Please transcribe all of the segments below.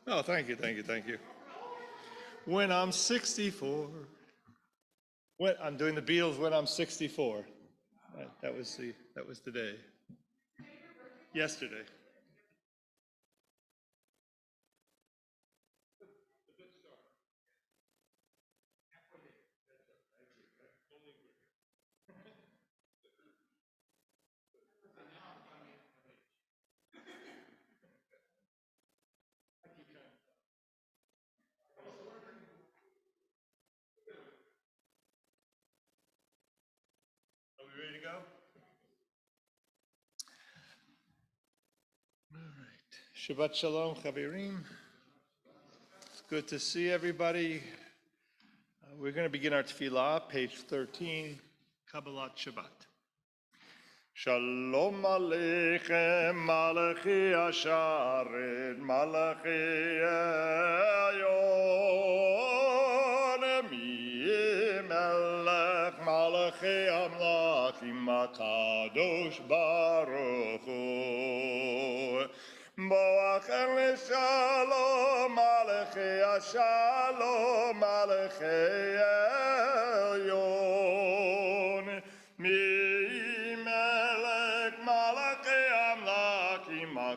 Oh, thank you, thank you, thank you. When I'm 64. I'm doing the Beatles when I'm 64. Right, that was the day. Yesterday. Are we ready to go? All right. Shabbat Shalom, Chavirim. It's good to see everybody. We're going to begin our tefillah, page 13, Kabbalat Shabbat. Shalom Aleichem, Malachi Asharet, Malachi Ayonim, Melech, Malachi Amlachim, Kadosh Baruch Hu. Boachem Shalom, Malachi Ashalom, Malachi Elyon.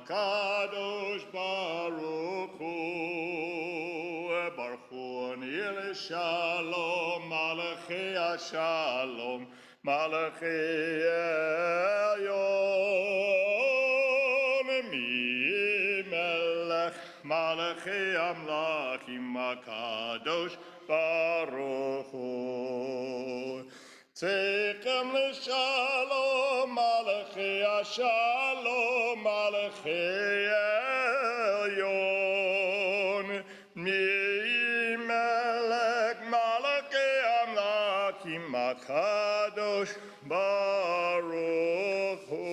Kadosh Baruch Hu, Baruch Hu, Nil Shalom, Malachi Shalom, Malachi Elyon, Mi Melech, Malachi Amlachim, Kadosh Baruch Hu. Tzechem l'shalom, Malachi Shalom, Malachi Elyon, Mi Melech, Malachi Amlachim, Kadosh Baruch Hu.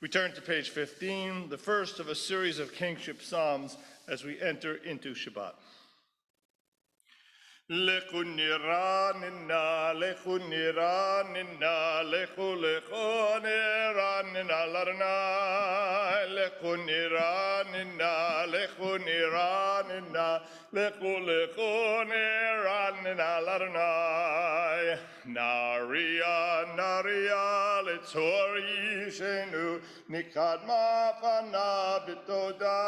We turn to page 15, the first of a series of kingship psalms as we enter into Shabbat. Lechu niranina, lechu niranina, lechu niranina larnai, lechu niranina, lechu niranina, lechu niranina larnai. Naria, naria, letzor yishenu, nikadma fana bitoda.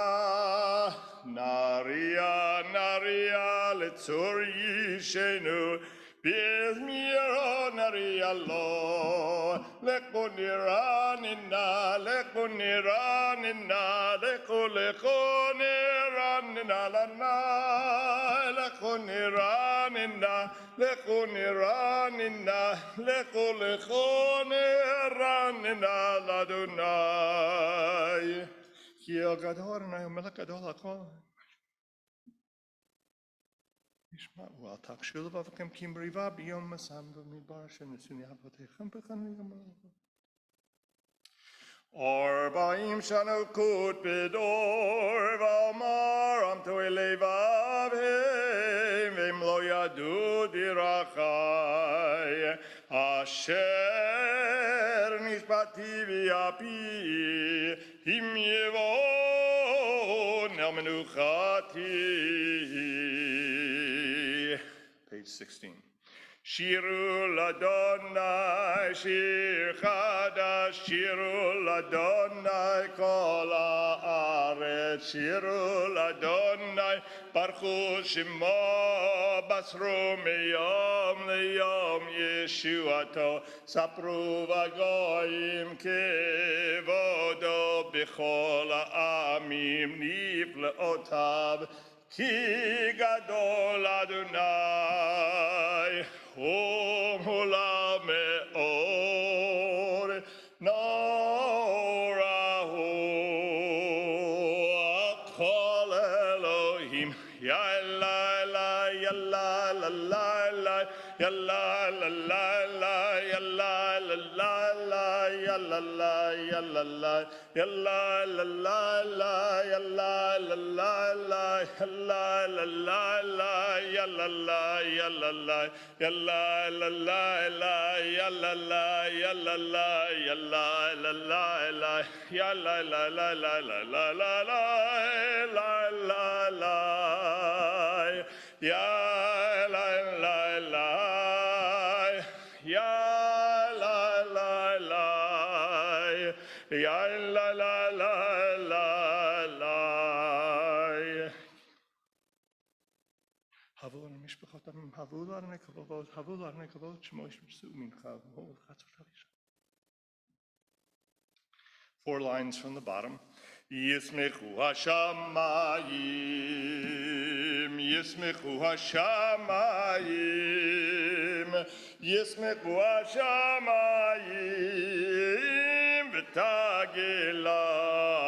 Naria, naria, letzor yishenu, bizmiro naria lo. Lechu niranina, lechu niranina, lechu niranina lanai. Lechu niranina, lechu niranina, lechu niranina ladunai. Ki el gadol Adonai umelech gadol hakol. Yishma'u al takshu levavam ki meriva biyom masam v'midbar shenisuni avotechem b'chanun yamalach. Arba'im shana kut b'dor v'amar amto elevavim v'im lo yadu dirachai asher nishbati v'yapi im yevon el menuchati. Page 16. Shiru l'Adonai, shir chadash, shiru l'Adonai, kol haaretz, shiru l'Adonai, baruchu shemo, basru miyom liyom yeshuato, sapru v'goyim kevodo b'chol ha'amim nifleotav, ki gadol Adonai. Hula me'or norahu kol Elohim ya la la ya la la la la ya la la la la ya la la la la ya ya la la, ya la la, ya la la la la, ya la la la la, ya la la la la, ya la la, ya la la, ya la la la la, ya la la, ya la la, ya la la la la, ya la la la la la la la la la la, ya la la la, ya la la la, ya la la la la la. Havul ar mishpachot am havul ar nekavot shmo yishmsu mincha v'hol chatzot halisha. 4 lines from the bottom. Yismechu hashamayim, Yismechu hashamayim, Yismechu hashamayim, v'tagil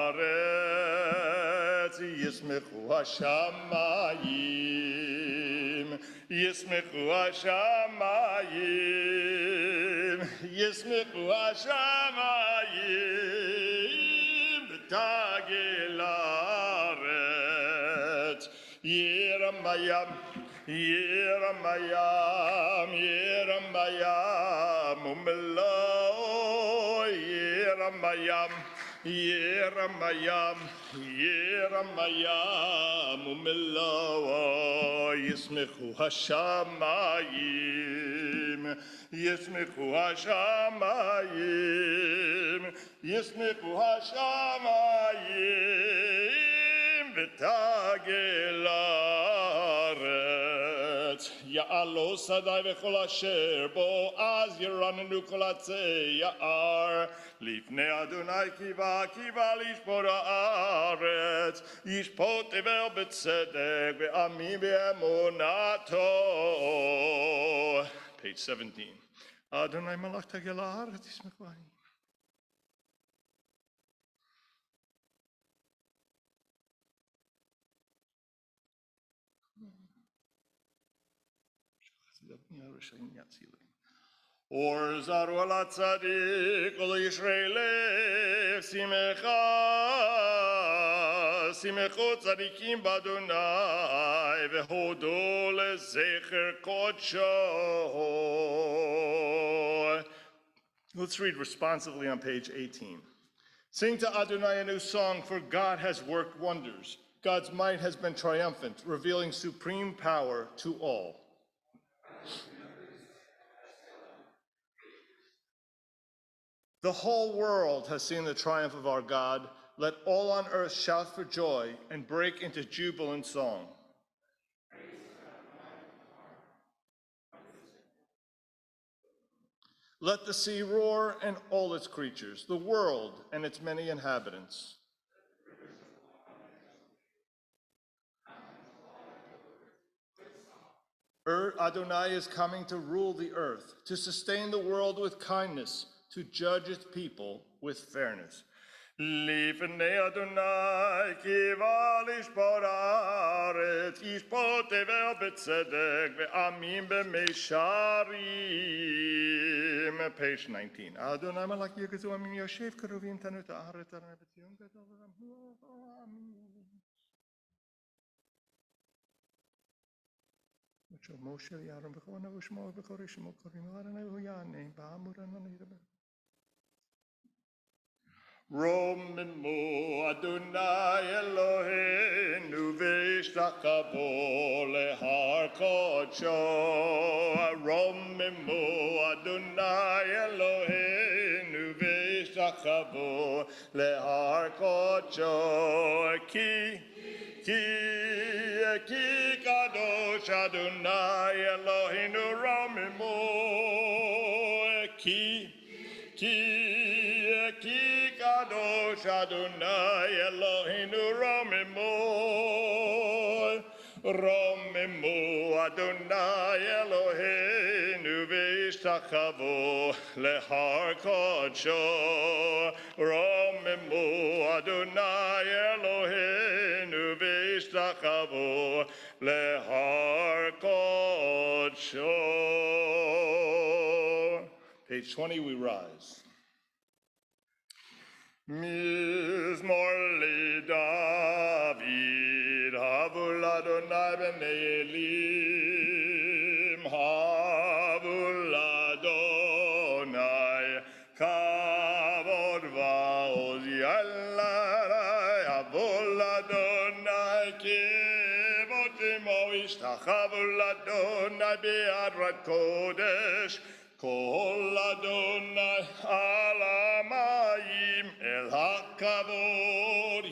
haaretz, Yismechu hashamayim, Yismechu hashamayim, Yismechu hashamayim, v'tagil haaretz, Yiramayam, Yiramayam, Yiramayam, umelo, Yiramayam, Yiramayam, Yiramayam, umelo, Yismechu hashamayim, Yismechu hashamayim, Yismechu hashamayim, v'tagil haaretz, Ya'alo sadai v'chol asher bo az yiranenu kol atzei ya'ar, lifnei Adonai kiva lishpor haaretz, yishpot tevel b'tzedek ve'amim be'emunato. Page 17. Adonai malach tagil haaretz yismechu hayim. Or zaru ala tzadik ol Yisrael simecho tzadikim b'Adonai v'hodo lezecher kodsho. Let's read responsively on page 18. Sing to Adonai a new song, for God has worked wonders. God's might has been triumphant, revealing supreme power to all. The whole world has seen the triumph of our God. Let all on earth shout for joy and break into jubilant song. Let the sea roar and all its creatures, the world and its many inhabitants. Adonai is coming to rule the earth, to sustain the world with kindness, to judge its people with fairness. Lifnei Adonai kiva lishpor haaretz, yishpot tevel b'tzedek ve'amim b'meisharim. Page 19. Adonai malach yirgezu amim yoshev keruvim tanu ta'aretz Adonai b'tzion gadol v'ramhu amin. Moshe Yaron b'chol nevushmo b'chol rishmo korim l'Adonai v'yanim ba'amur anani yidber. Romemu Adonai Eloheinu v'ishtachavo lehar kodsho. Romemu Adonai Eloheinu v'ishtachavo lehar kodsho. Ki kadosh Adonai Eloheinu romemu. Ki kadosh Adonai Eloheinu romemu. Romemu Adonai Eloheinu v'ishtachavo lehar kodsho. Romemu Adonai Eloheinu v'ishtachavo lehar kodsho. Page 20, we rise. מזמור לדוד, הבו לאדוני בני אלים, הבו לאדוני כבוד ועוז ילדי, הבו לאדוני כבוד שמו, השתחוו לאדוני בהדרת קודש, כל אדוני על המים אל הכבוד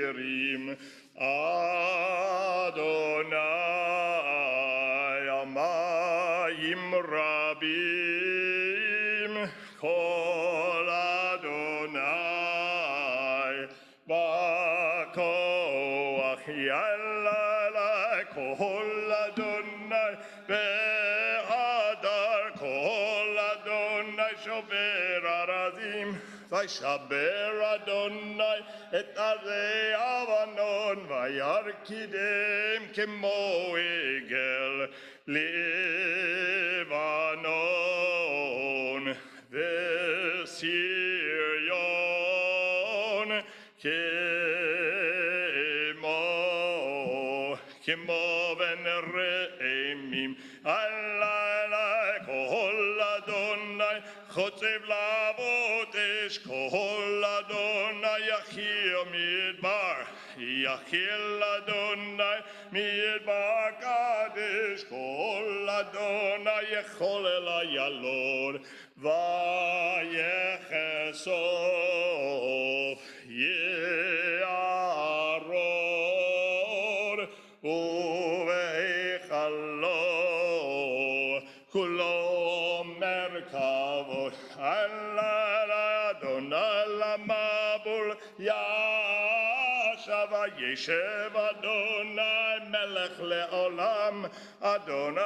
הרים, אדוני המים רבים, כל אדוני בכוח יללי, כל אדוני בהדר, כל אדוני שובר ארזים, וישבר אדוני את ערי לבנון, וירקידם כמו עגל לבנון, וסריון כמו בן רעמים, הלילה כל אדוני חוצב להבות אש, כל אדוני יכיל מדבר, יכיל אדוני מדבר קדש, כל אדוני יכול אל הילוד, ויחשוף יערור ובהיכלו כולו מרכבות, הלילה אדוני למבול ישב, וישב אדוני מלך לעולם, אדוני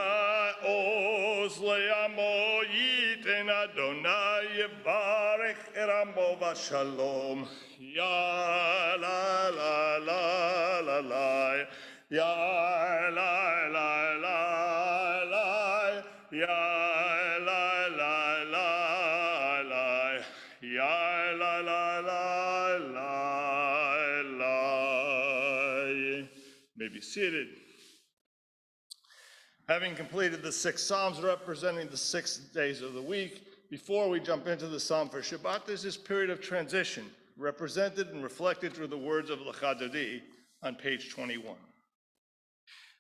עוז לעמו ייתן, אדוני יברך את עמו בשלום. יא לה לה לה לה לה, יא לה לה לה לה, יא לה לה לה לה, יא לה לה לה לה. May be seated. Having completed the 6 Psalms representing the 6 days of the week, before we jump into the Psalm for Shabbat, there's this period of transition represented and reflected through the words of Lecha Dodi on page 21.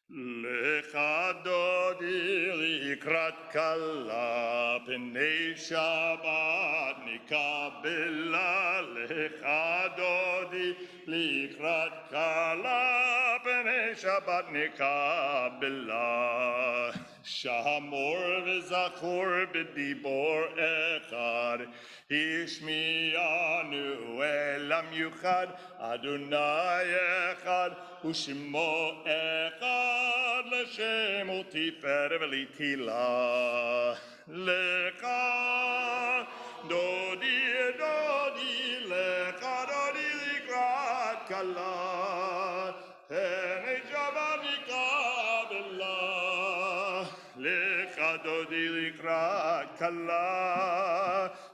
Lecha Dodi likrat kala pnei Shabbat nikabela, Lecha Dodi likrat kala pnei Shabbat nikabela, Shamor v'zachor b'dibor echad, Ishmi'anu elam yuchad, Adonai echad, Ushimo echad, L'shem u'tifer v'litila. Lecha Dodi Dodi, Lecha Dodi likrat kala, Pnei Shabbat nikabela, Lecha Dodi likrat kala,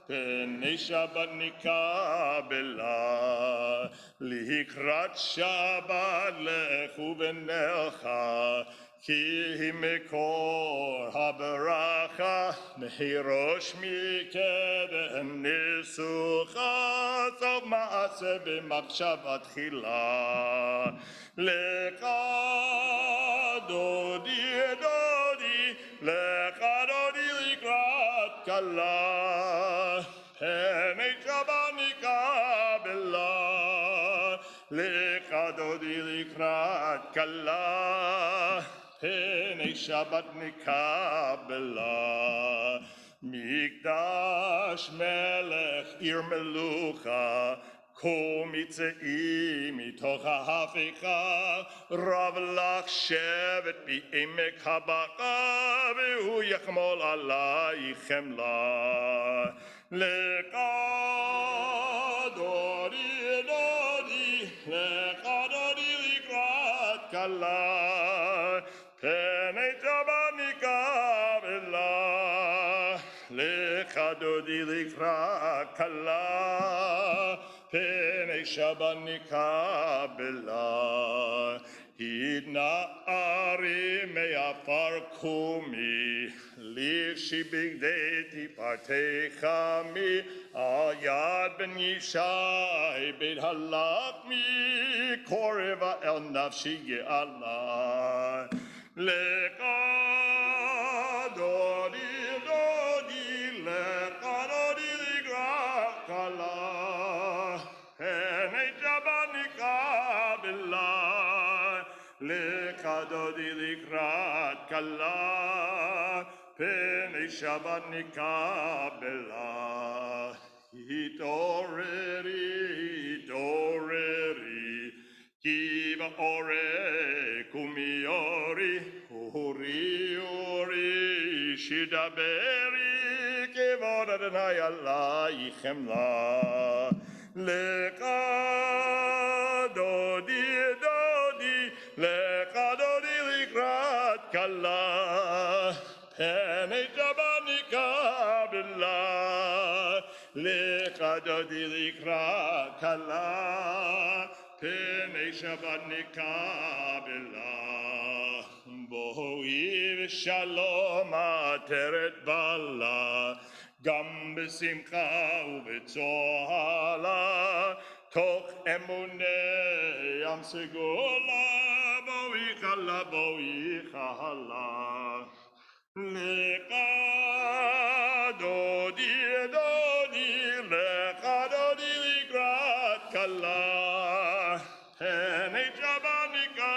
Pnei Shabbat nikabela, likrat Shabbat lechu v'nelcha, ki mekor habaracha, mehirosh mikeden nisucha, sof ma'aseh b'machshavat tchila. Lecha Dodi Dodi, Lecha Dodi likrat kala, Pnei Shabbat nikabela, Lecha Dodi likrat kala, Pnei Shabbat nikabela. Mikdash melech ir melucha, Kol mitzei mitoch ha'hafecha, Rav lach shevet bi'emek habaka, V'hu yachmol alaychem la. Lecha Dodi Dodi, Lecha Dodi likrat kala, Pnei Shabbat nikabela, Lecha Dodi likrat kala, Pene Shabanika Bela. Hidna Ari Meafar Kumi. Liv Shibigdeti Partechami. Ayad Ben Yishai Beit Halakmi. Koreva El Nafshi Allah. Lekadodi Dodi Lekadodi Ligrakala. Hene Jabanika Billah. Lekadodi Ligrat Kala. Pene Shabanika Billah. Hitoreri. Kiva ore kumiori ori shidaberi kevod Adonai Allah yichemla lekadodi likrat kala pene jabanika billah lekadodi likrat kala Pene Shabanika Bela Bohi Shalom Ateret Bala Gam Besimcha Ubetzohala Toch Emune Yam Segula Bohi Chala Lekadodi Lekadodi Ligrat Kala Pene Jabanika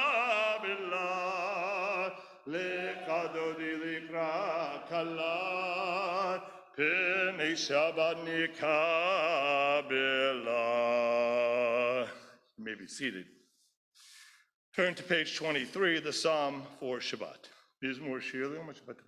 Billah Lekadodi Ligrat Kala Pene Shabanika Billah. You may be seated. Turn to page 23, the Psalm for Shabbat. Bizmor Shir Yom Shabbat.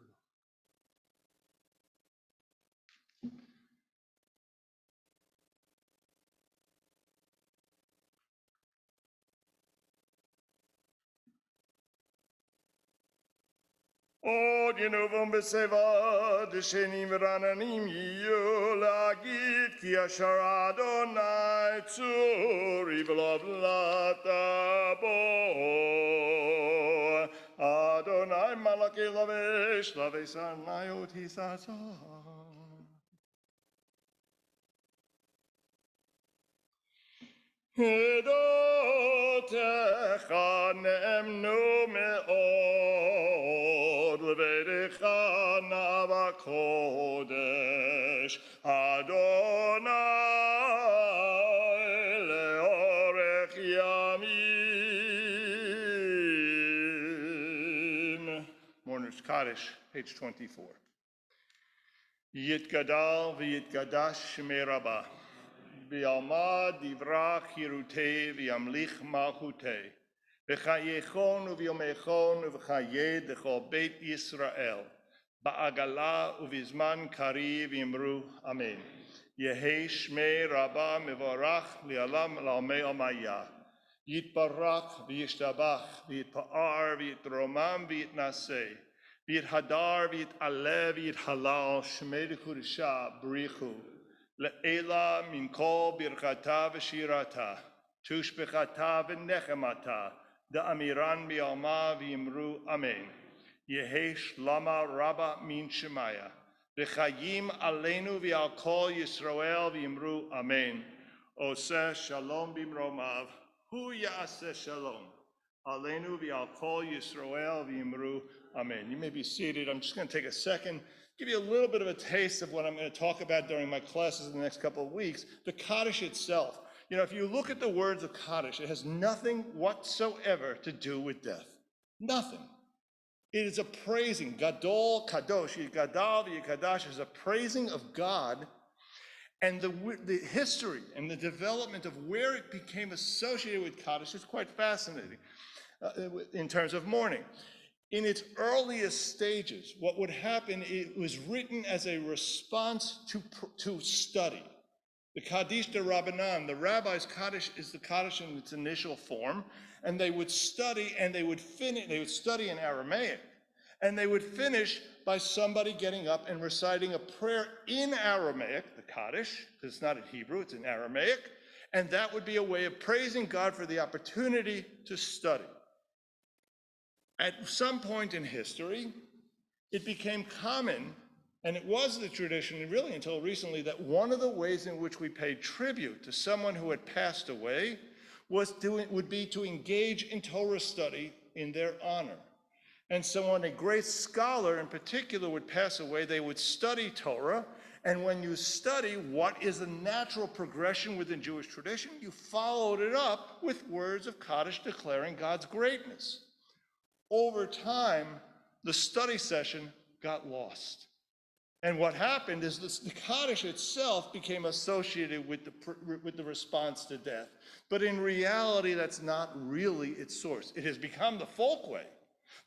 Od Yenovim B'Seva D'Shenim V'Rananim Yiyu L'Agid Ki Asher Adonai Tzuri V'Lo V'Lata Bo Adonai Malaki Lavesh Lavesan Layot Hisasa Edotecha Ne'emnu Me'od L'Vedecha Nava Kodesh Adonai Le'orech Yamim. Mourner's Kaddish, page 24. Yitgadal v'yitgadash Shemei Rabbah. V'yalma divrach hirutei v'yamlich malchutei. V'chayechon u'v'yomechon u'v'chayed d'chol Beit Yisrael. Ba'agala u'v'zman kariv yimru. Amen. Yehei Shmei Rabbah mevorach li'alam l'almei almaya. Yitbarach v'yishtabach v'yitpa'ar v'yitromam v'yitnaseh. V'yithadar v'yit'alev v'yithalal Shmei d'Kudusha b'richu. Le'ela min kol birchata v'shirata, tushbechata v'nechemata, da'amiran mi'alma v'yimru amen. Yehi shlama rabba min shemaya, v'chayim aleinu v'al kol Yisrael v'yimru amen. Oseh shalom b'mromav, hu ya'aseh shalom. Aleinu v'al kol Yisrael v'yimru amen. You may be seated. I'm just going to take a second. Give you a little bit of a taste of what I'm going to talk about during my classes in the next couple of weeks. The Kaddish itself. You know, if you look at the words of Kaddish, it has nothing whatsoever to do with death. Nothing. It is a praising. Gadol, Kadosh, Yigadal, Yikadash is a praising of God, and the history and the development of where it became associated with Kaddish is quite fascinating in terms of mourning. In its earliest stages, what would happen, it was written as a response to study. The Kaddish de Rabbanan, the rabbis' Kaddish is the Kaddish in its initial form, and they would study and they would finish, they would study in Aramaic, and they would finish by somebody getting up and reciting a prayer in Aramaic, the Kaddish, because it's not in Hebrew, it's in Aramaic, And that would be a way of praising God for the opportunity to study. At some point in history, it became common, and it was the tradition really until recently, that one of the ways in which we paid tribute to someone who had passed away would be to engage in Torah study in their honor. And so when a great scholar in particular would pass away, they would study Torah. And when you study what is the natural progression within Jewish tradition, you followed it up with words of Kaddish declaring God's greatness. Over time, the study session got lost. And what happened is the Kaddish itself became associated with the response to death. But in reality, that's not really its source. It has become the folk way.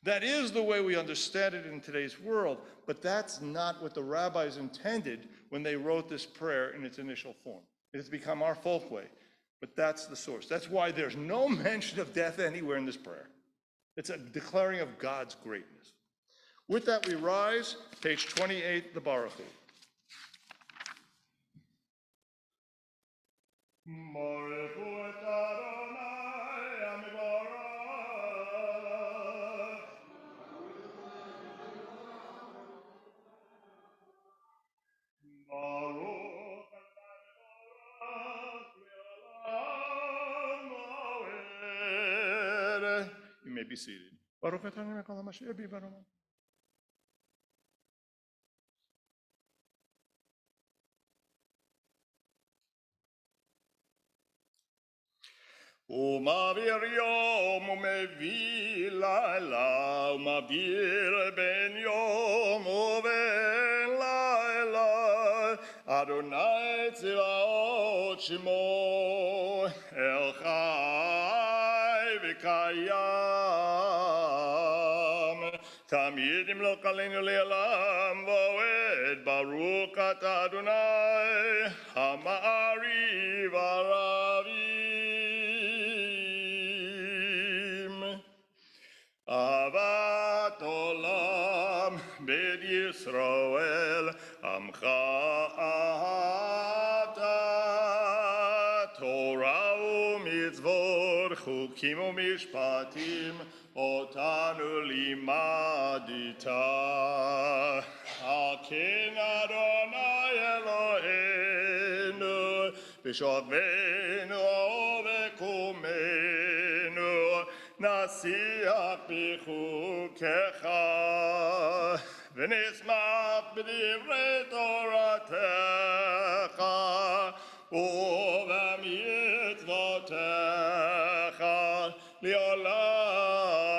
That is the way we understand it in today's world, but that's not what the rabbis intended when they wrote this prayer in its initial form. It has become our folk way, but that's the source. That's why there's no mention of death anywhere in this prayer. It's a declaring of God's greatness. With that, we rise, page 28, the Baruch Hu. Baruch Hu et Adonai Amibarach. Baruch Adonai. You may be seated. Baruch Adonai Kol HaMashiach Bibaron. ומעביר יום ומביא לילה, ומעביר בין יום ובין לילה, אדוני צבאות שמו, אל חי וקיים, תמיד ימלוך עלינו לעולם ועד, ברוך אתה אדוני, המעריב הרבים. אהבת עולם בית ישראל, עמך אהבת, תורה ומצוות, חוקים ומשפטים, אותנו לימדת. על כן אדוני אלוהינו, בשוכבנו ובקומנו, נשיח בחוקיך, ונשמח בדברי תורתך, ובמצוותיך, לעולם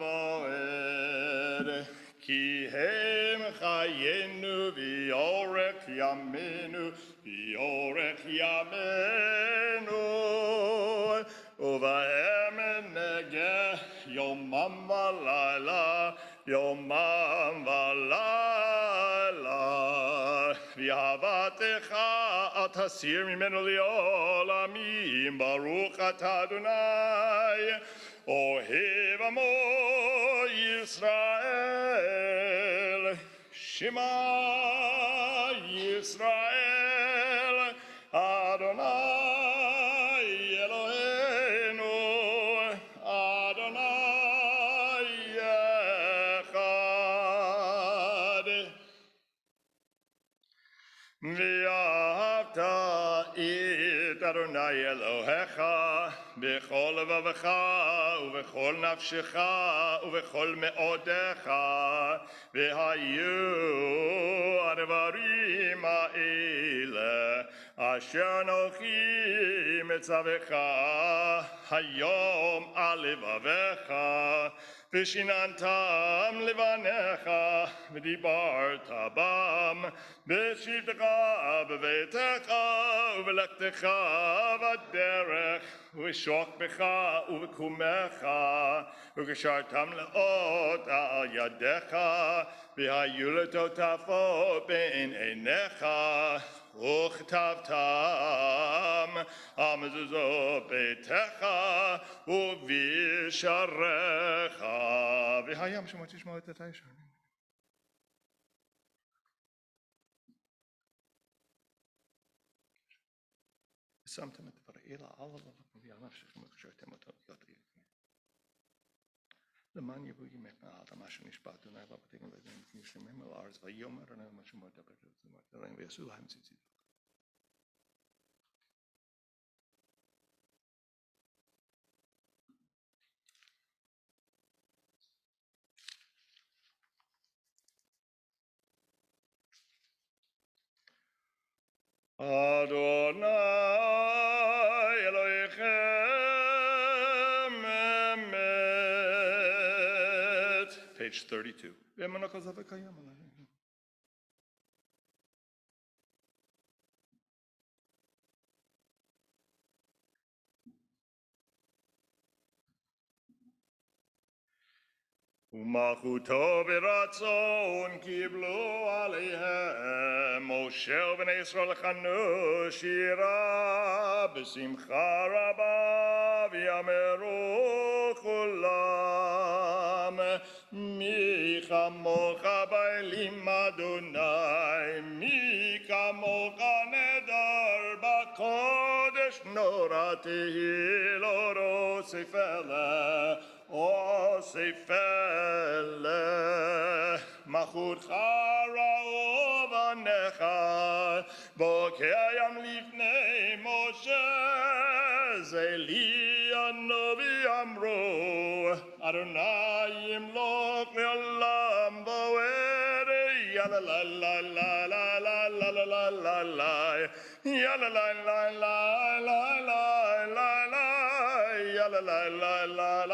ועד. כי הם חיינו ואורך ימינו, ואורך ימינו, ובהם נגה יומם ולילה, יומם ולילה. ואהבתך אל תסיר ממנו לעולמים, ברוך אתה אדוני, אוהב עמו ישראל. שמע ישראל, אדוני ואהבת את אדוני אלוהיך בכל לבבך ובכל נפשך ובכל מאודיך, והיו הדברים האלה אשר אנוכי מצווך היום על לבביך, ושיננתם לבניך, ודיברת בם בשבתך בביתך ובלכתך בדרך, ובשוכבך ובקומך, וקשרתם לאות על ידיך, והיו לטוטפות בין עיניך, וכתבתם על מזוזות ביתך ובשעריך, והים שמות תשמעו את הישרים. ושמתם את דברי אלה על הלבבות ועל נפשכם וקשרתם אותו להיות עיריכם. למען יבוא ימך מהאדם אשר נשבע אדוני לאבותיכם לאבותיכם ישלמם על הארץ ויאמר אדוני למשה דבר אליהם ויעשו להם ציצית. Adonai Elohechem emet. Page 32. ומלכותו ברצון קיבלו עליהם משה ובני ישראל לחנו שירה בשמחה רבה ויאמרו כולם מי כמוך באלים אדוני מי כמוך נדר בקודש נורא תהילה ספלה ספלה מלכותך ראו בניך בוקר ים לפני משה זה לי הנביא אמרו אדוני ימלוך לעולם ועד יאללה לה לה לה לה לה לה לה לה לה יאללה לה לה לה לה לה לה לה לה לה לה לה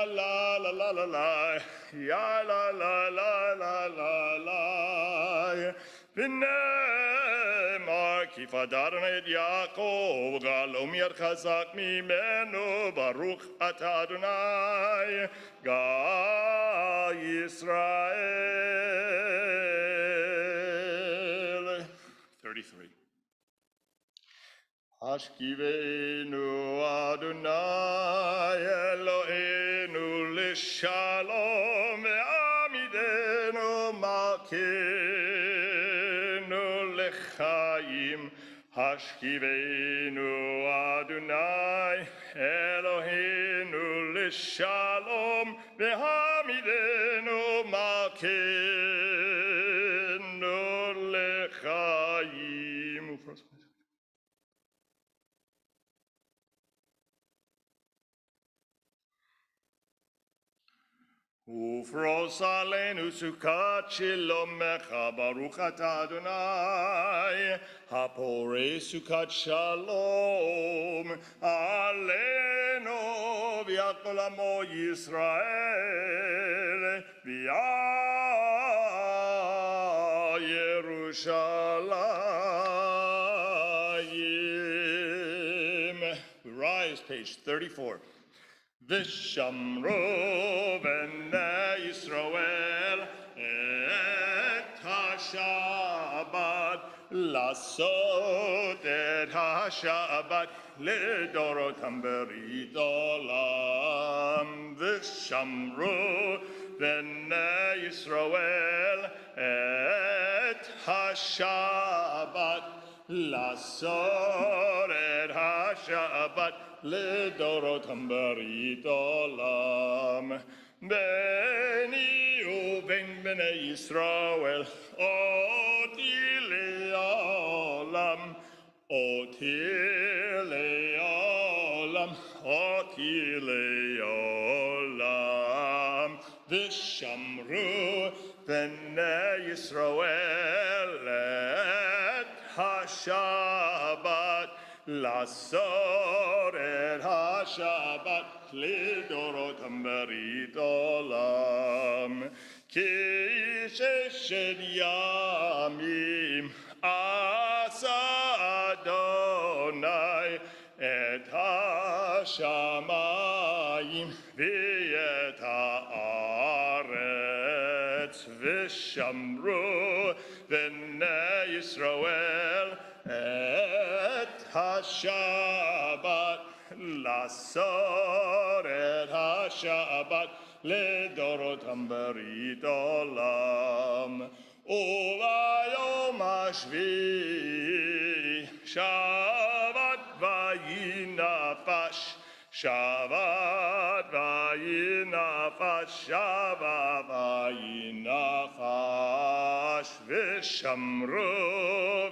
לה la la la ya la la la la la la ונאמר כי פדרנו את יעקב גלום יד חזק ממנו ברוך אתה אדוני גא ישראל 33 השכיבנו אדוני אלוהינו לשלום ועמידנו מלכנו לחיים השכיבנו אדוני אלוהינו לשלום ועמידנו מלכנו לחיים ופרוס עלינו סוכת שלומך ברוך אתה אדוני הפורס סוכת שלום עלינו ועל כל עמו ישראל ועל ירושלים. We rise, page 34. ושמרו בני ישראל את השבת לעשות את השבת לדורותם ברית עולם ושמרו בני ישראל את השבת לעשות את השבת לדורותם ברית עולם ביני ובין בני ישראל אותי לעולם אותי לעולם אותי לעולם ושמרו בני ישראל את השבת לעשות את השבת לדורותם ברית עולם כי ששת ימים עשה אדוני את השמיים ואת הארץ ושמרו בני ישראל את השבת לעשות את השבת לדורותם ברית עולם וביום השביעי שבת vayinafash. Shabbat vayinafash, Shabbat vayinafash, v'shamru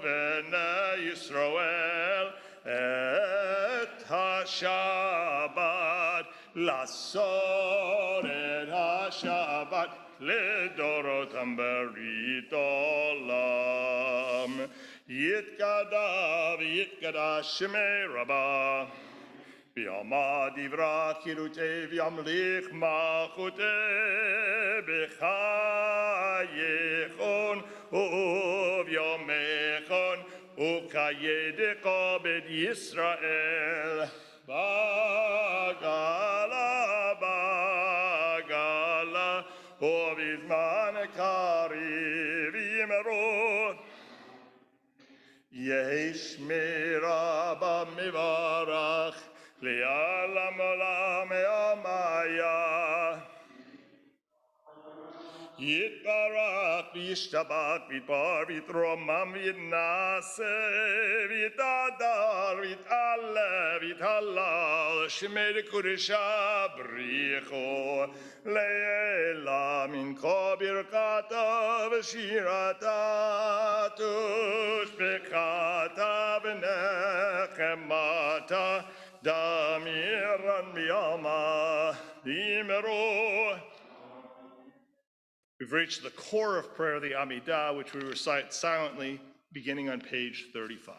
b'nei Yisrael et ha-Shabbat, lasor et ha-Shabbat, לדורותם ברית עולם. יתגדע ויתגדע שמי רבה. ויעמד יברח חירותי וימליך מלכותי בחייכון וביומכון וכידך בית ישראל בגלה בגלה ובזמן קריב ימרו יש מרבה מברך לעולם עולם ימיה יתברך וישתבח ויתבר ויתרומם ויתנשא ויתהדר ויתעלה ויתהלל שמי קודשה בריחו לעילא מנחה ברכתה ושירתה תושבחתה ונחמתה דמירן בימה בימרו. We've reached the core of prayer, the Amidah, which we recite silently, beginning on page 35.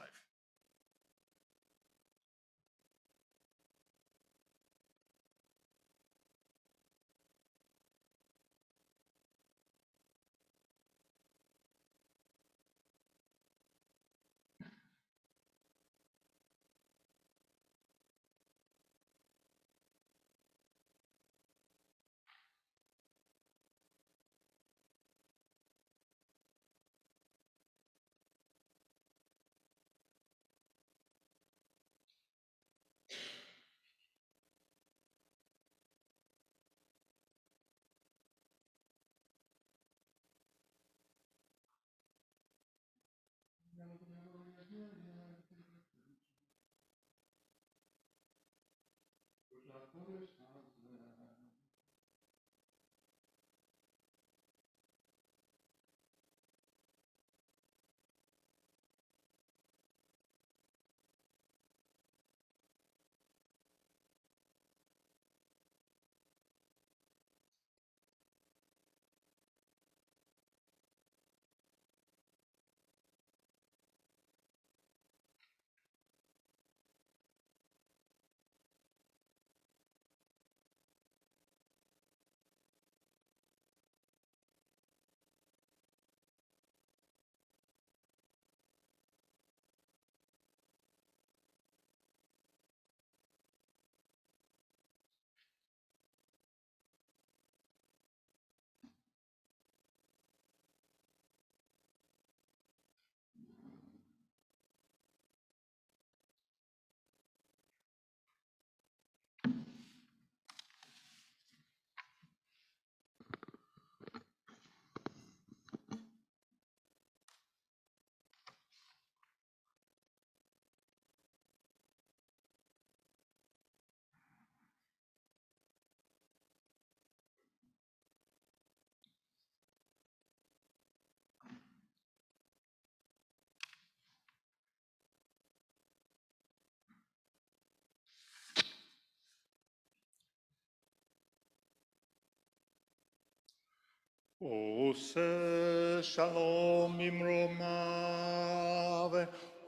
Ose shalom imromav,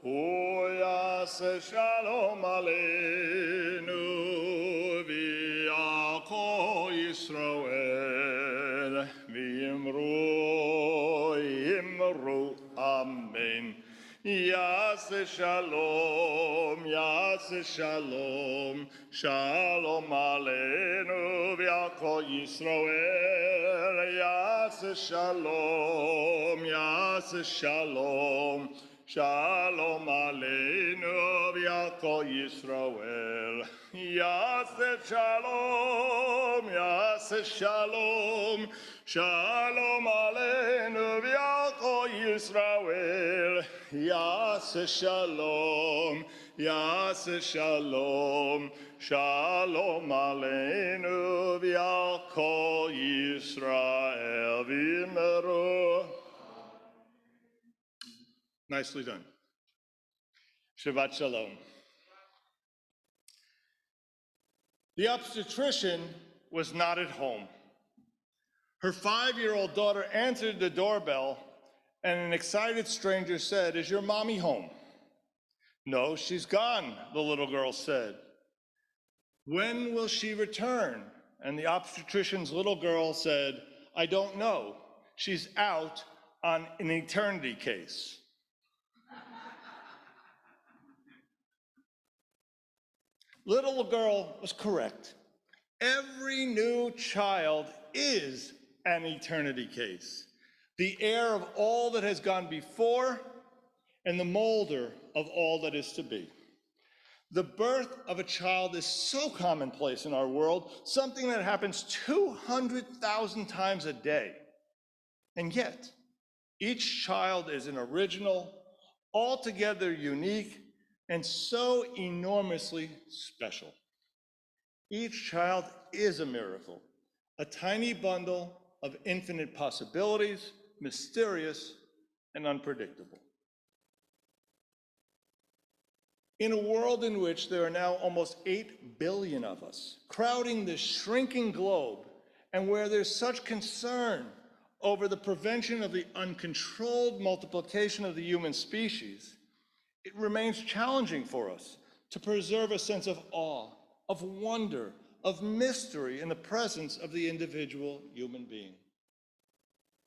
oyase shalom aleinu, v'yako Yisrael, v'imru amen. Yase shalom, shalom aleinu, v'yako Yisrael. Yase shalom, shalom aleinu v'yako Yisrael. Yase shalom, shalom aleinu v'yako Yisrael. Yase shalom, Yaseh Shalom, Shalom Aleinu v'al kol Yisrael v'yimeru. Nicely done. Shabbat Shalom. The obstetrician was not at home. Her 5-year-old daughter answered the doorbell, and an excited stranger said, "Is your mommy home?" "No, she's gone," the little girl said. "When will she return?" And the obstetrician's little girl said, "I don't know. She's out on an eternity case." Little girl was correct. Every new child is an eternity case, the heir of all that has gone before and the molder of all that is to be. The birth of a child is so commonplace in our world, something that happens 200,000 times a day. And yet, each child is an original, altogether unique, and so enormously special. Each child is a miracle, a tiny bundle of infinite possibilities, mysterious and unpredictable. In a world in which there are now almost 8 billion of us, crowding this shrinking globe, and where there's such concern over the prevention of the uncontrolled multiplication of the human species, it remains challenging for us to preserve a sense of awe, of wonder, of mystery in the presence of the individual human being.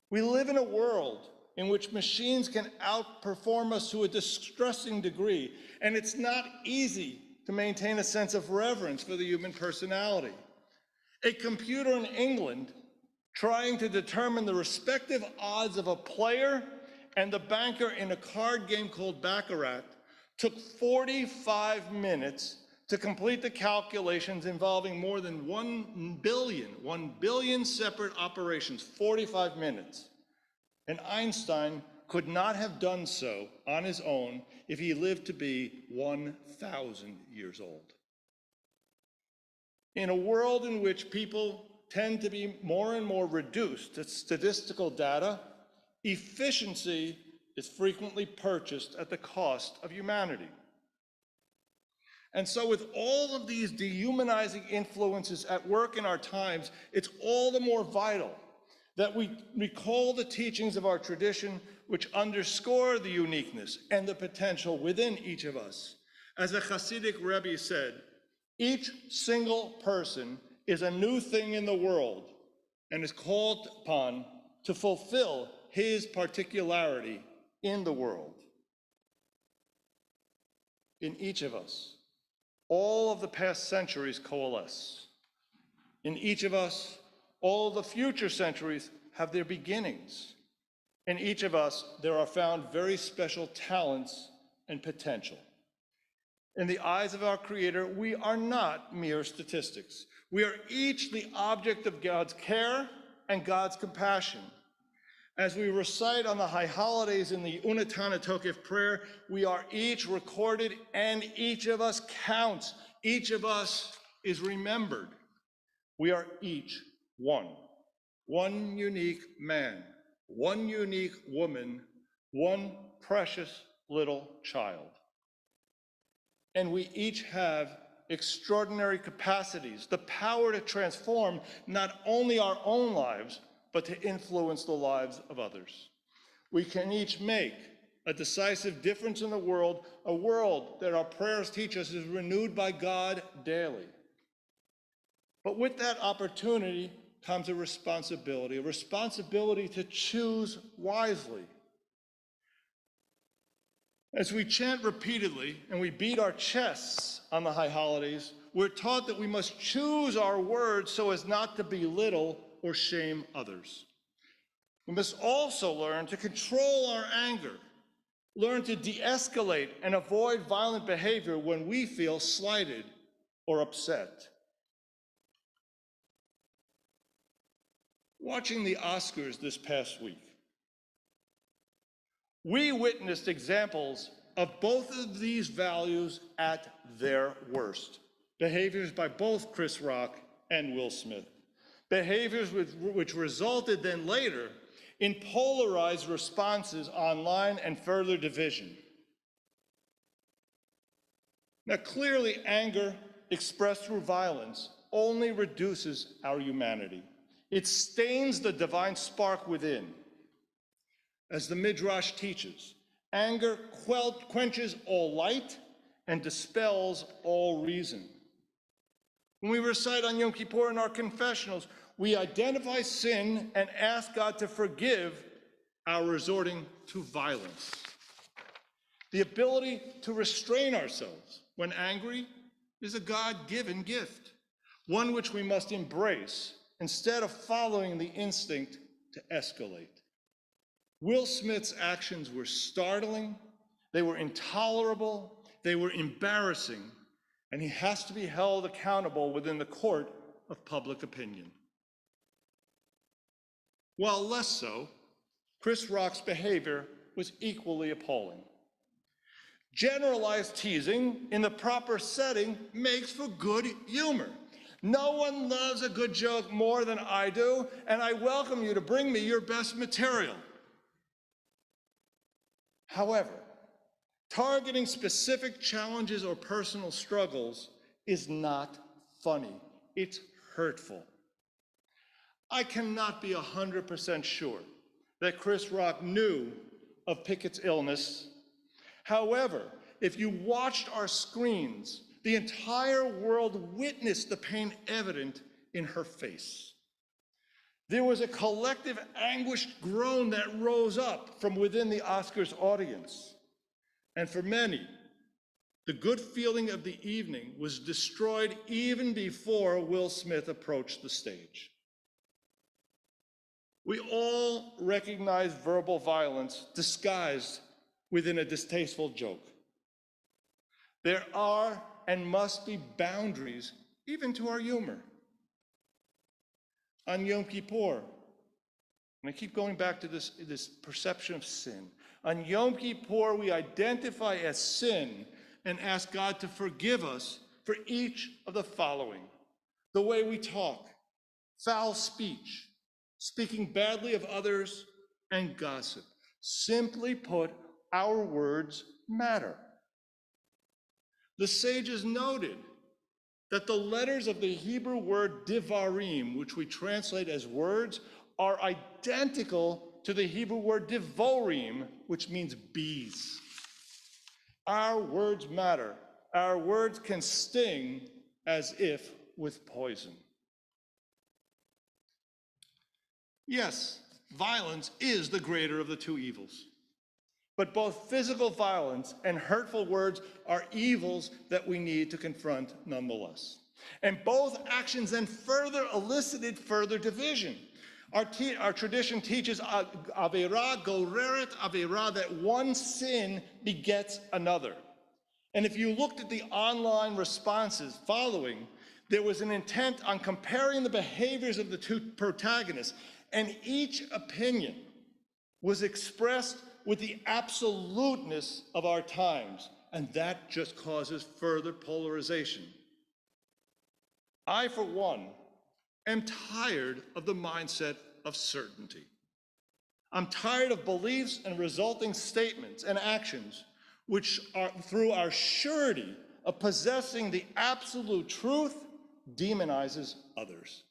We live in a world in which machines can outperform us to a distressing degree, and it's not easy to maintain a sense of reverence for the human personality. A computer in England trying to determine the respective odds of a player and the banker in a card game called Baccarat took 45 minutes to complete the calculations involving more than 1 billion separate operations, 45 minutes. And Einstein could not have done so on his own if he lived to be 1,000 years old. In a world in which people tend to be more and more reduced to statistical data, efficiency is frequently purchased at the cost of humanity. And so with all of these dehumanizing influences at work in our times, it's all the more vital that we recall the teachings of our tradition, which underscore the uniqueness and the potential within each of us. As a Hasidic Rebbe said, each single person is a new thing in the world and is called upon to fulfill his particularity in the world. In each of us, all of the past centuries coalesce. In each of us, all of the future centuries have their beginnings. In each of us, there are found very special talents and potential. In the eyes of our Creator, we are not mere statistics. We are each the object of God's care and God's compassion. As we recite on the high holidays in the Unatana Tokef prayer, we are each recorded and each of us counts. Each of us is remembered. We are each one unique man, one unique woman, one precious little child. And we each have extraordinary capacities, the power to transform not only our own lives, but to influence the lives of others. We can each make a decisive difference in the world, a world that our prayers teach us is renewed by God daily. But with that opportunity comes a responsibility to choose wisely. As we chant repeatedly and we beat our chests on the high holidays, we're taught that we must choose our words so as not to belittle or shame others. We must also learn to control our anger, learn to de-escalate and avoid violent behavior when we feel slighted or upset. Watching the Oscars this past week, we witnessed examples of both of these values at their worst. Behaviors by both Chris Rock and Will Smith. Behaviors which resulted then later in polarized responses online and further division. Now, clearly, anger expressed through violence only reduces our humanity. It stains the divine spark within. As the Midrash teaches, anger quenches all light and dispels all reason. When we recite on Yom Kippur in our confessionals, we identify sin and ask God to forgive our resorting to violence. The ability to restrain ourselves when angry is a God-given gift, one which we must embrace instead of following the instinct to escalate. Will Smith's actions were startling, they were intolerable, they were embarrassing, and he has to be held accountable within the court of public opinion. While less so, Chris Rock's behavior was equally appalling. Generalized teasing in the proper setting makes for good humor. No one loves a good joke more than I do, and I welcome you to bring me your best material. However, targeting specific challenges or personal struggles is not funny. It's hurtful. I cannot be 100% sure that Chris Rock knew of Pickett's illness. However, if you watched our screens, the entire world witnessed the pain evident in her face. There was a collective anguished groan that rose up from within the Oscars audience. And for many, the good feeling of the evening was destroyed even before Will Smith approached the stage. We all recognize verbal violence disguised within a distasteful joke. There are and must be boundaries even to our humor. On Yom Kippur, and I keep going back to this perception of sin. On Yom Kippur, we identify as sin and ask God to forgive us for each of the following: the way we talk, foul speech, speaking badly of others, and gossip. Simply put, our words matter. The sages noted that the letters of the Hebrew word divarim, which we translate as words, are identical to the Hebrew word divorim, which means bees. Our words matter. Our words can sting as if with poison. Yes, violence is the greater of the two evils. But both physical violence and hurtful words are evils that we need to confront nonetheless. And both actions then further elicited further division. Our tradition teaches avera goreret avera, that one sin begets another. And if you looked at the online responses following, there was an intent on comparing the behaviors of the two protagonists, and each opinion was expressed with the absoluteness of our times, and that just causes further polarization. I, for one, am tired of the mindset of certainty. I'm tired of beliefs and resulting statements and actions which are, through our surety of possessing the absolute truth, demonizes others.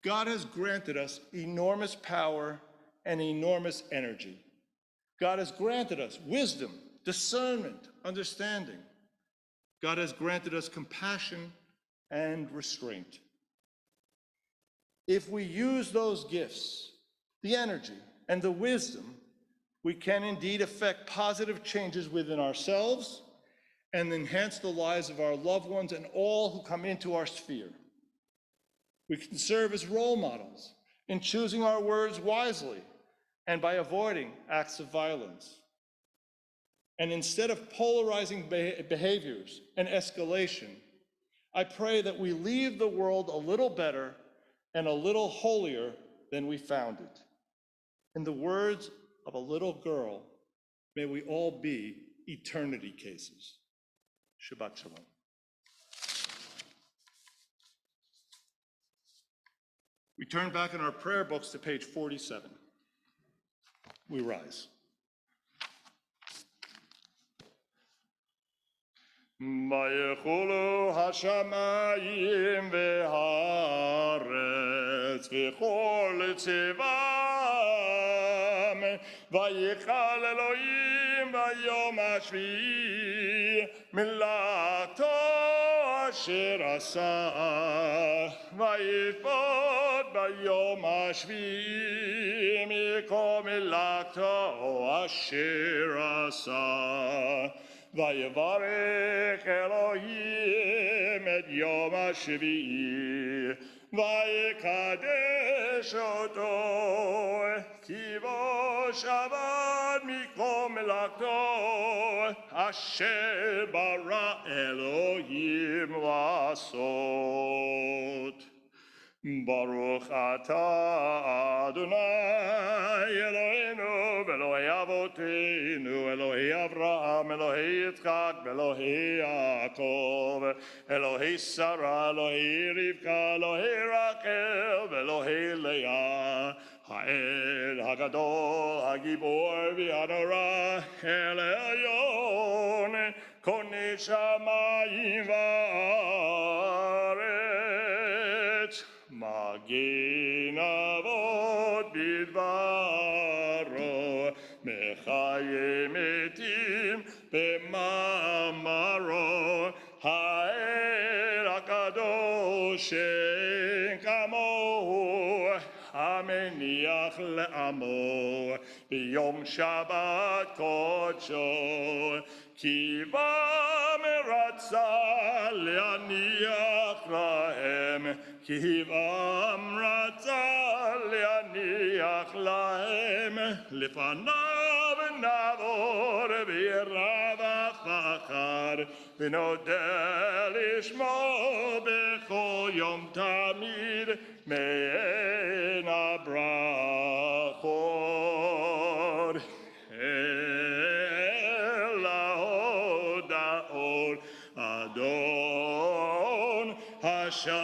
God has granted us enormous power and enormous energy. God has granted us wisdom, discernment, understanding. God has granted us compassion and restraint. If we use those gifts, the energy and the wisdom, we can indeed effect positive changes within ourselves and enhance the lives of our loved ones and all who come into our sphere. We can serve as role models in choosing our words wisely and by avoiding acts of violence. And instead of polarizing behaviors and escalation, I pray that we leave the world a little better and a little holier than we found it. In the words of a little girl May we all be eternity cases. Shabbat Shalom. We turn back in our prayer books to page 47. We rise. ויחולו השמיים והארץ וכל צבאם ויכל אלוהים ביום השביעי מלאכתו אשר עשה ויפות ביום השביעי מכל מלאכתו אשר עשה ויברך אלוהים את יום השביעי ויקדש אותו כי בו שבת מכל מלאכתו אשר ברא אלוהים לעשות. ברוך אתה אדוני אלוהינו ואלוהי אבותינו אלוהי אברהם אלוהי יצחק ואלוהי יעקב אלוהי שרה אלוהי רבקה אלוהי רחל ואלוהי לאה האל הגדול הגיבור והנורא אל העליון קונה שמיים וארץ מגן אבות בדברו מחיה מתים במאמרו האל הקדוש שאין כמוהו המניח לעמו ביום שבת קודשו כי בם רצה להניח להם כי בם רצה להניח להם לפניו נעבור ברבח פחד ונודה לשמו בכל יום תמיד מעין הברכות אל ההודעות אדון השלום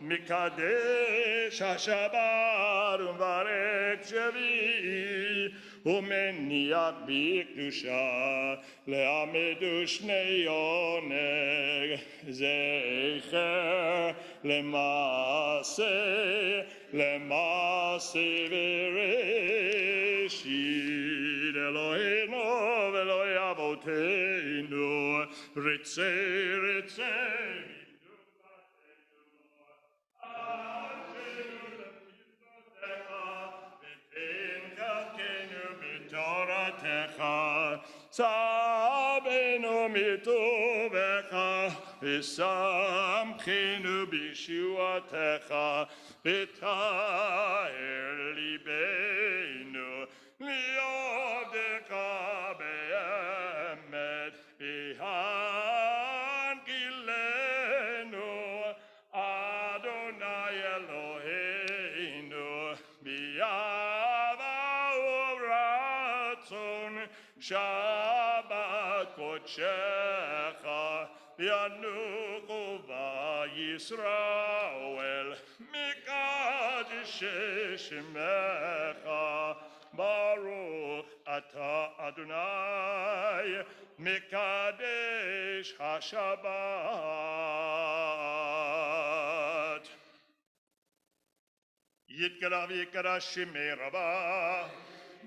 מקדש השבת ומברך שביעי ומניח בקדושה לעמד ושני עונג זכר למעשה בראשית אלוהינו ואלוהי אבותינו רצה צבנו מטובך ושמחנו בישועתך ותאר ליבנו לעבדך באמת בהנחילנו אדוני אלוהינו באהבה וברצון שבת קודשך ינוחו בישראל מקדש שמך ברוך אתה אדוני מקדש השבת יתגלה ויקדש שמי רבה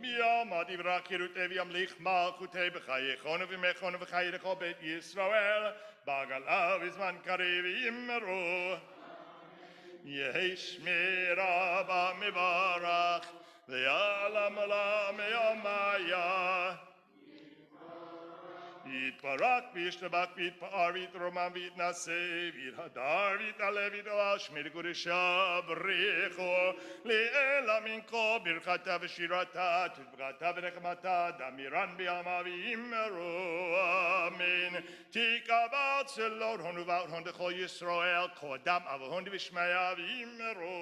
ביום דברך חירותי וימליך מלכותי בחייכון ובמכון ובחיי לכל בית ישראל בגלה בזמן קריב יאמרו יהי שמי רבה מברך ויעלם עולם יומיה Yitbarak v'yishtabak v'yitpa'ar v'yitroman v'yitnaseh v'yithadar v'yitale v'yitala shmir kudesha b'richo le'ela minko birchata v'shirata tuvgata v'nechmata damiran b'yama v'yimeru amen. Tikavat selot honu v'aut hon dechol Yisrael kodam avahon v'shmaya v'yimeru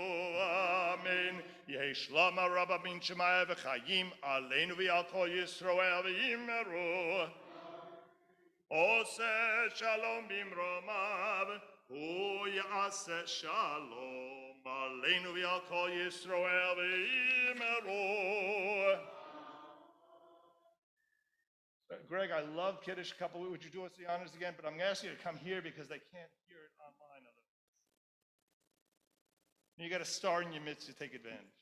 amen. Yehi shlama rabba min shemaya v'chayim aleinu v'al kol Yisrael v'yimeru. Ose shalom bimromav, hu ya'aseh shalom aleinu v'al kol Yisrael v'yimeru. Greg, I love Kiddush couple. Would you do us the honors again? But I'm going to ask you to come here because they can't hear it online. You got a star in your midst to take advantage.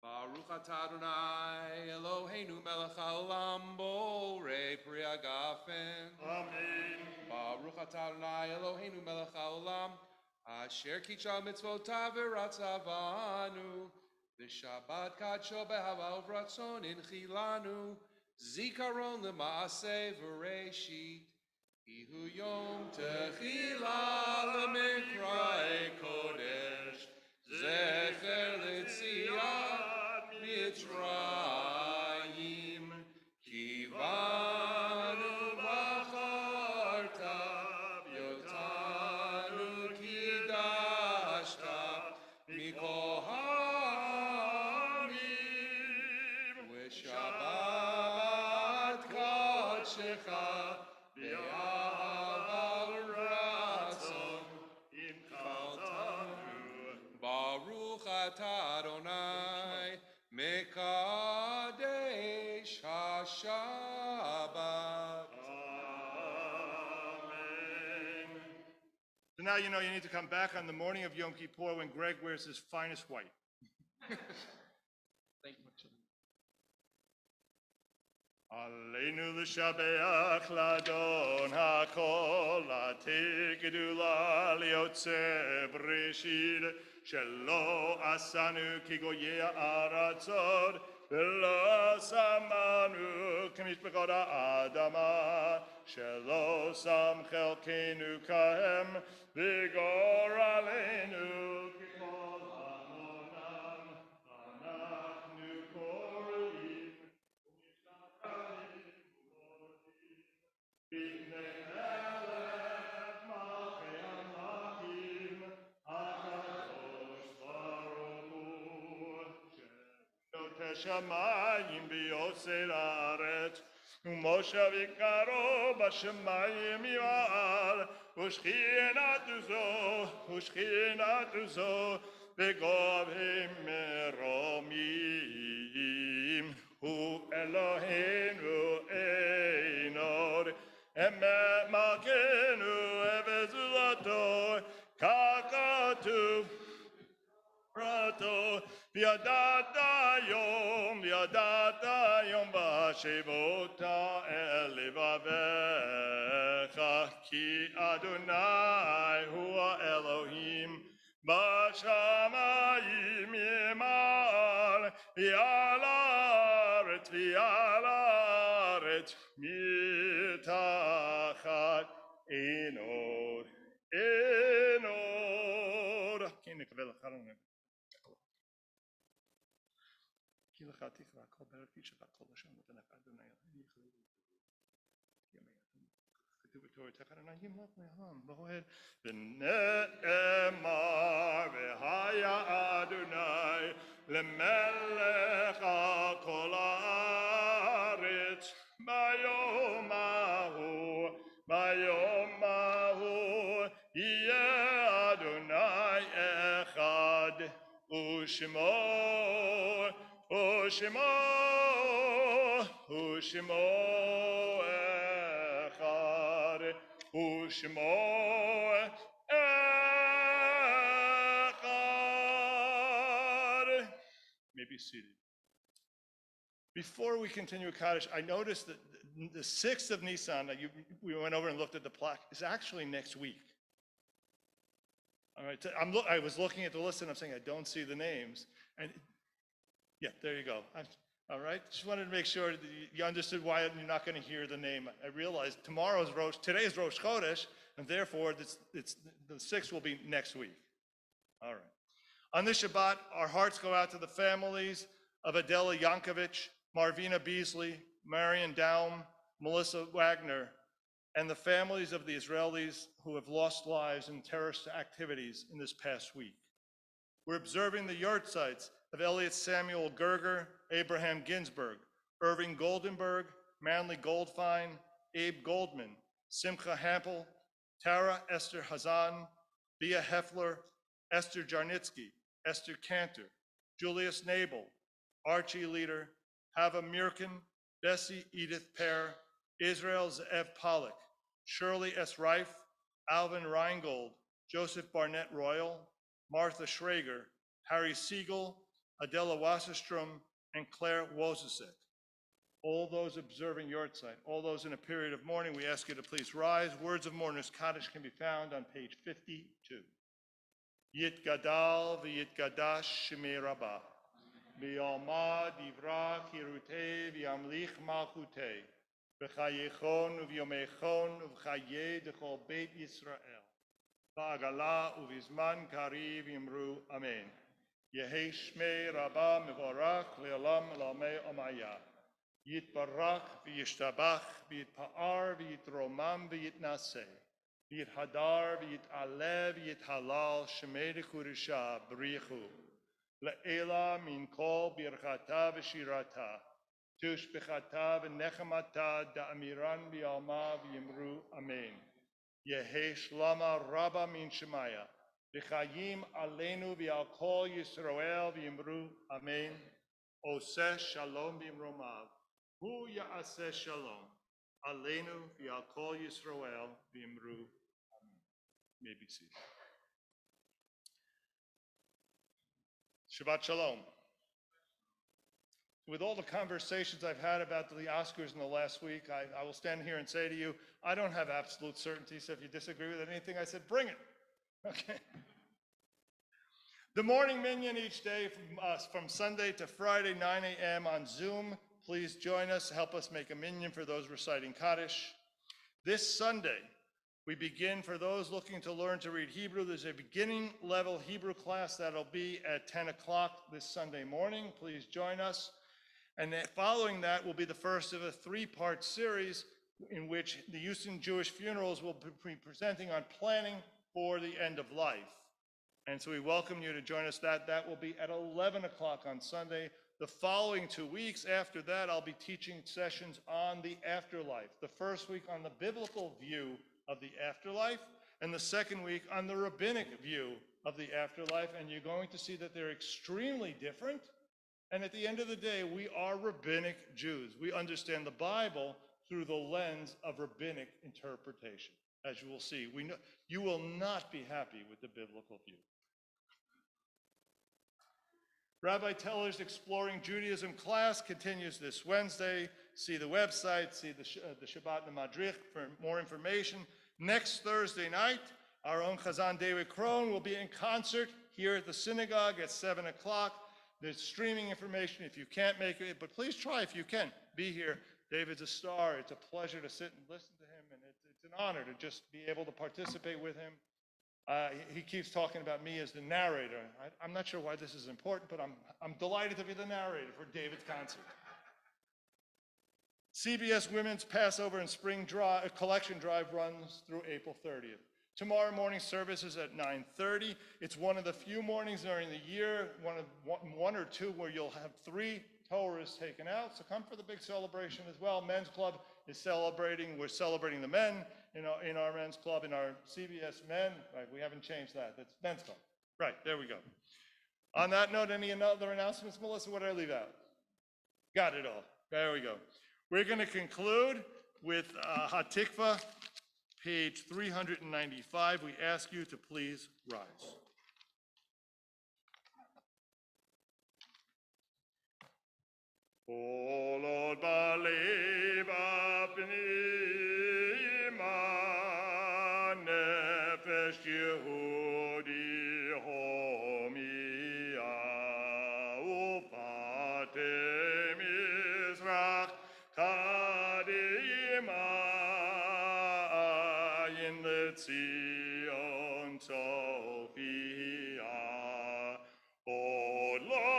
Baruch atah Adonai Eloheinu melech haolam borei pri hagafen. Amen. Baruch atah Adonai Eloheinu melech haolam asher kitshal mitzvotav v'ratzavanu v'shabbat kadsho behava uvratzon inchilanu zikaron l'maaseh v'reishit ihu yom techila l'mikra'e kodesh zecher l'tziat mitzrayim kivanu b'charta v'yotanu kidashta mikol ha'amim v'shabbat kodshecha be'ahava v'ratzon Baruch atah Adonai mekadesh hashabbat. Amen. So now you know you need to come back on the morning of Yom Kippur when Greg wears his finest white. Thank you. Aleinu l'shabeach ladon hakol latir gedula liotze breshid shelo asanu kigoye aratzod v'lo samanu k'mishpachot ha'adama shelo sam chelkenu kahem v'gor aleinu k'kol hamonam anachnu korim Shamayim b'yosei haaretz u'moshav yikaro b'shamayim yi'al u'shchinatu zo v'govim meromim hu Eloheinu einod emet malkeinu evezulato kakatu Prato, viadata yom b'shevota elivavecha, ki Adonai hua Elohim, b'shamayim yimal, v'alaret mitachat enod. ונאמר והיה אדוני למלך על כל הארץ ביום ההוא יהיה אדוני אחד ושמו אחד ושמו אחד. May be seated. Before we continue with Kaddish, I noticed that the 6th of Nisan, we went over and looked at the plaque, is actually next week. All right, I was looking at the list and I'm saying I don't see the names. And yeah, there you go. All right, just wanted to make sure that you understood why you're not going to hear the name. I realized today's Rosh Chodesh, and therefore the 6th will be next week. All right. On this Shabbat, our hearts go out to the families of Adela Yankovic, Marvina Beasley, Marion Daum, Melissa Wagner, and the families of the Israelis who have lost lives in terrorist activities in this past week. We're observing the yahrzeits of Elliot Samuel Gerger, Abraham Ginsburg, Irving Goldenberg, Manley Goldfein, Abe Goldman, Simcha Hampel, Tara Esther Hazan, Bia Heffler, Esther Jarnitsky, Esther Cantor, Julius Nabel, Archie Leader, Hava Mirkin, Bessie Edith Pear, Israel Ze'ev Pollack, Shirley S. Reif, Alvin Reingold, Joseph Barnett Royal, Martha Schrager, Harry Siegel, Adela Wasserstrom, and Claire Wozasek. All those observing Yortzeit, all those in a period of mourning, we ask you to please rise. Words of Mourner's Kaddish can be found on page 52. Yit Gadal v'yitgadash Shemei Rabbah, v'yalma divra kirutei v'yamlich malchutei, v'chayechon uv'yomechon uv'chayeh dechol Beit Yisrael, v'agala uv'izman kariv yimru Amen. Yehi Shmei Rabbah mevorach le'olam elamei omaya. Yitbarach v'yishtabach v'yitpa'ar v'yitromam v'yitnaseh. V'yithadar v'yit'aleh v'yithalal shemei dekurusha b'richu. Le'ela min kol birchata v'shirata. Tushbechata v'nechamata da'amiran v'yalma v'yimru Amen. Yehi shlama rabba min shemaya. V'chayim aleinu v'al kol Yisrael v'yimru Amen. Oseh shalom b'imromav. Hu ya'aseh shalom. Aleinu v'al kol Yisrael v'yimru Amen. May be seated. Shabbat shalom. With all the conversations I've had about the Oscars in the last week, I will stand here and say to you, I don't have absolute certainty, so if you disagree with anything I said, bring it. Okay. The morning minyan each day from Sunday to Friday, 9 a.m. on Zoom. Please join us, help us make a minyan for those reciting Kaddish. This Sunday, we begin for those looking to learn to read Hebrew. There's a beginning level Hebrew class that'll be at 10 o'clock this Sunday morning. Please join us. And then following that will be the first of a 3-part series in which the Houston Jewish Funerals will be presenting on planning for the end of life. And so we welcome you to join us. That will be at 11 o'clock on Sunday. The following 2 weeks after that, I'll be teaching sessions on the afterlife. The first week on the biblical view of the afterlife, and the second week on the rabbinic view of the afterlife. And you're going to see that they're extremely different. And at the end of the day, we are rabbinic Jews. We understand the Bible through the lens of rabbinic interpretation. As you will see, you will not be happy with the biblical view. Rabbi Teller's Exploring Judaism class continues this Wednesday. See the website, see the Shabbat and the Madrich for more information. Next Thursday night, our own Chazan David Krohn will be in concert here at the synagogue at 7 o'clock. There's streaming information if you can't make it, but please try if you can. Be here. David's a star. It's a pleasure to sit and listen to him, and it's an honor to just be able to participate with him. He keeps talking about me as the narrator. I'm not sure why this is important, but I'm delighted to be the narrator for David's concert. CBS Women's Passover and Spring Collection Drive runs through April 30th. Tomorrow morning service is at 9:30. It's one of the few mornings during the year, one or two where you'll have 3 Torahs taken out. So come for the big celebration as well. Men's Club is celebrating. We're celebrating the men in our men's club, in our CBS men. Right, we haven't changed that. That's men's club. Right, there we go. On that note, any other announcements, Melissa? What did I leave out? Got it all. There we go. We're going to conclude with Hatikva, page 395. We ask you to please rise. O Lord, believe Pnima Nefesh Yehudi Homia Ufatemi Shemayim leTzion Tofia. Od lo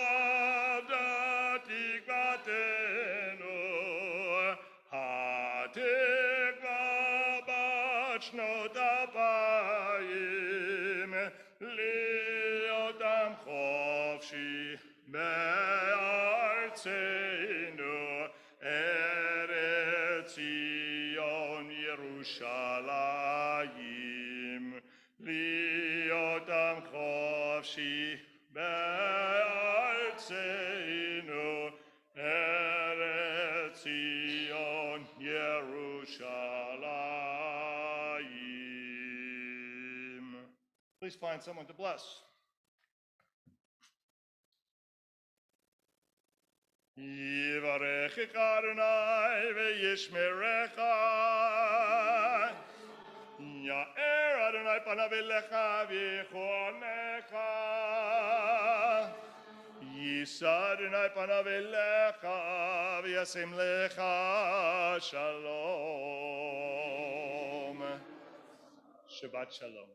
avda tikvatenu, hatikva bat shnot apayim, liotam chofshi be'artzenu, Eretz Zion Yerushalayim, liotam chofshi be'artzenu, Eretz Zion Yerushalayim. Please find someone to bless. Yivarechecha Adonai ve'yishmerecha. Ya'er Adonai panav elecha v'yichonecha. Yisa Adonai panav elecha v'yasim lecha shalom. Shabbat shalom.